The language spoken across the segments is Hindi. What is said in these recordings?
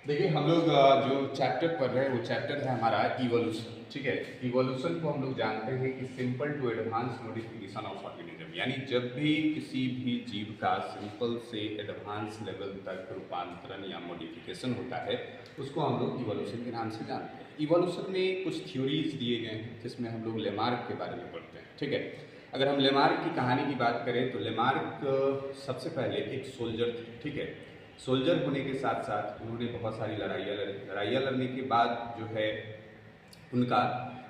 देखिए हम लोग जो चैप्टर पढ़ रहे हैं वो चैप्टर है हमारा इवोल्यूशन। ठीक है, इवोल्यूशन को हम लोग जानते हैं कि simple to advance modification of organism, यानी जब भी किसी भी जीव का सिंपल से एडवांस लेवल तक रूपांतरण या मॉडिफिकेशन होता है उसको हम लोग इवोल्यूशन के नाम से जानते हैं। इवोल्यूशन में कुछ थ्योरीज दिए गए हैं जिसमें हम लोग लेमार्क के बारे में पढ़ते हैं। ठीक है, अगर हम लेमार्क की कहानी की बात करें तो लेमार्क सबसे पहले एक सोल्जर थे। ठीक है, सोल्जर होने के साथ साथ उन्होंने बहुत सारी लड़ाइयाँ लड़ने के बाद जो है उनका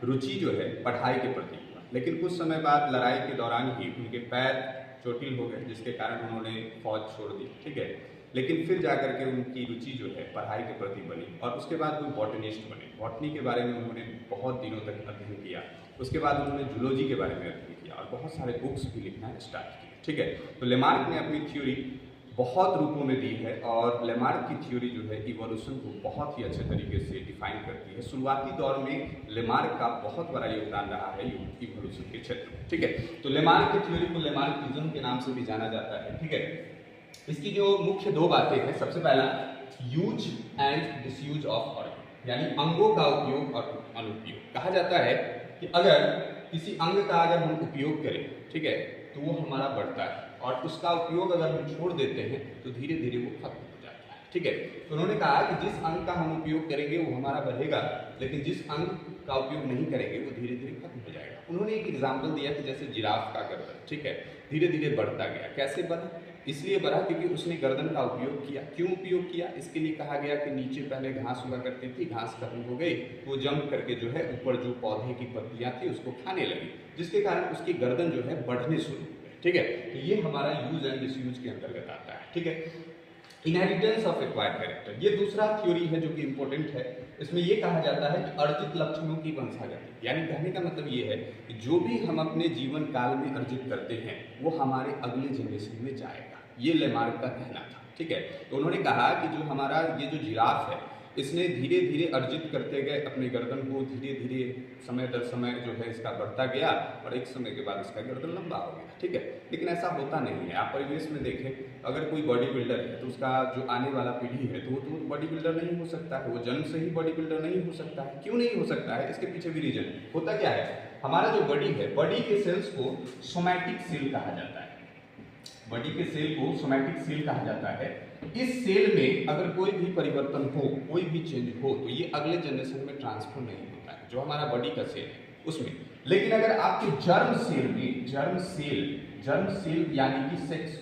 रुचि जो है पढ़ाई के प्रति हुआ, लेकिन कुछ समय बाद लड़ाई के दौरान ही उनके पैर चोटिल हो गए जिसके कारण उन्होंने फौज छोड़ दी। ठीक है, लेकिन फिर जाकर के उनकी रुचि जो है पढ़ाई के प्रति बनी और उसके बाद वो बॉटनिस्ट बने। बॉटनी के बारे में उन्होंने बहुत दिनों तक अध्ययन किया। उसके बाद उन्होंने जूलॉजी के बारे में अध्ययन किया और बहुत सारे बुक्स भी लिखना स्टार्ट किए। ठीक है, तो लेमार्क ने अपनी थ्योरी बहुत रूपों में दी है और लेमार्क की थ्योरी जो है इवोल्यूशन को बहुत ही अच्छे तरीके से डिफाइन करती है। शुरुआती दौर में लेमार्क का बहुत बड़ा योगदान रहा है इवोल्यूशन के क्षेत्र में। ठीक है, तो लेमार्क की थ्योरी को लेमार्किज्म के नाम से भी जाना जाता है। ठीक है, इसकी जो मुख्य दो बातें हैं, सबसे पहला use and disuse of organ, यानी अंगों का उपयोग और अनुपयोग। कहा जाता है कि अगर किसी अंग का अगर हम उपयोग करें, ठीक है, तो वो हमारा बढ़ता है और उसका उपयोग अगर हम छोड़ देते हैं तो धीरे धीरे वो खत्म हो जाता है। ठीक है, तो उन्होंने कहा कि जिस अंग का हम उपयोग करेंगे वो हमारा बढ़ेगा, लेकिन जिस अंग का उपयोग नहीं करेंगे वो धीरे धीरे खत्म हो जाएगा। उन्होंने एक एग्जाम्पल दिया कि जैसे जिराफ का गर्दन, ठीक है, धीरे धीरे बढ़ता गया। कैसे बढ़ा? इसलिए बढ़ा क्योंकि उसने गर्दन का उपयोग किया। क्यों उपयोग किया? इसके लिए कहा गया कि नीचे पहले घास हुआ करती थी, घास खत्म हो गई, वो जंप करके जो है ऊपर जो पौधे की पत्तियां थी उसको खाने लगी, जिसके कारण उसकी गर्दन जो है बढ़ने शुरू हो गई। ठीक है, तो ये हमारा यूज एंड डिसयूज के अंतर्गत आता है। ठीक है, इनहेरिटेंस ऑफ एक्वायर्ड कैरेक्टर, ये दूसरा थ्योरी है जो कि इंपॉर्टेंट है। इसमें ये कहा जाता है कि अर्जित लक्षणों की वंशागति, यानी कहने का मतलब ये है कि जो भी हम अपने जीवन काल में अर्जित करते हैं वो हमारे अगले जनरेशन में जाएगा। ये लेमार्क का कहना था। ठीक है, तो उन्होंने कहा कि जो हमारा ये जो जिराफ है इसने धीरे धीरे अर्जित करते गए अपने गर्दन को, धीरे धीरे समय दर समय जो है इसका बढ़ता गया और एक समय के बाद इसका गर्दन लंबा हो गया। ठीक है, लेकिन ऐसा होता नहीं है। आप परिवेश में देखें, अगर कोई बॉडी बिल्डर है तो उसका जो आने वाला पीढ़ी है तो वो तो बॉडी बिल्डर नहीं हो सकता है, वो जन्म से ही बॉडी बिल्डर नहीं हो सकता है। क्यों नहीं हो सकता है? इसके पीछे भी रीजन होता क्या है, हमारा जो बॉडी है, बॉडी के सेल्स को सोमैटिक सेल कहा जाता है। बॉडी के सेल को सोमैटिक सेल कहा जाता है। इस सेल में अगर कोई भी परिवर्तन हो, कोई भी चेंज हो तो ये अगले जनरेशन में ट्रांसफर नहीं होता है, जो हमारा बॉडी का सेल है उसमें। लेकिन अगर आपके जर्म सेल में, जर्म सेल यानी कि सेक्स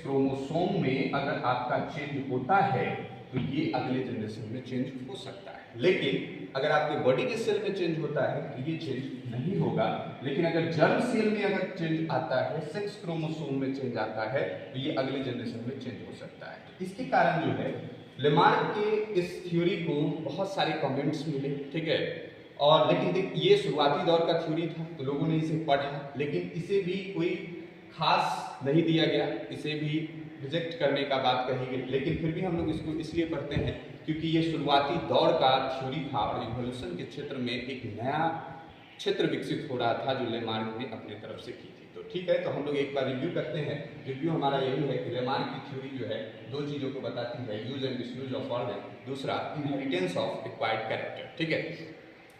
क्रोमोसोम में अगर आपका चेंज होता है तो ये अगले जनरेशन में चेंज हो सकता है। लेकिन अगर आपके बॉडी के सेल में चेंज होता है तो ये चेंज नहीं होगा। लेकिन अगर जर्म सेल में अगर चेंज आता है, सेक्स क्रोमोसोम में चेंज आता है तो ये अगले जनरेशन में चेंज हो सकता है। तो इसके कारण जो है लेमार्क के इस थ्योरी को बहुत सारे कमेंट्स मिले। ठीक है, और लेकिन ये शुरुआती दौर का थ्योरी था तो लोगों ने इसे पढ़ा, लेकिन इसे भी कोई खास नहीं दिया गया, इसे भी रिजेक्ट करने का बात कही गई। लेकिन फिर भी हम लोग इसको इसलिए पढ़ते हैं क्योंकि ये शुरुआती दौर का थ्योरी था और इवोल्यूशन के क्षेत्र में एक नया क्षेत्र विकसित हो रहा था जो लेमार्क ने अपने तरफ से की थी। तो ठीक है, तो हम लोग एक बार रिव्यू करते हैं। रिव्यू हमारा यही है कि लेमार्क की थ्योरी जो है दो चीज़ों को बताती है, use and disuse of organ, दूसरा इनहेरिटेंस ऑफ एक्वायर्ड कैरेक्टर। ठीक है,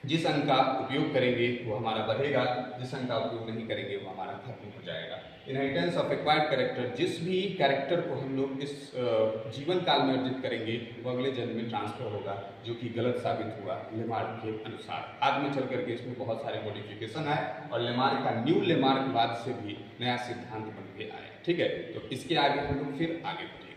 जिस अंग का उपयोग करेंगे वो हमारा बढ़ेगा, जिस अंग का उपयोग नहीं करेंगे वो हमारा खत्म हो जाएगा। इनहेरिटेंस ऑफ एक्वायर्ड कैरेक्टर, जिस भी कैरेक्टर को हम लोग इस जीवन काल में अर्जित करेंगे वो अगले जन्म में ट्रांसफर होगा, जो कि गलत साबित हुआ लेमार्क के अनुसार। बाद में चल करके इसमें बहुत सारे मॉडिफिकेशन आए और लेमार्क का न्यू लेमार्कवाद से भी नया सिद्धांत बन के आया। ठीक है, तो इसके आगे हम लोग फिर आगे बढ़ेंगे।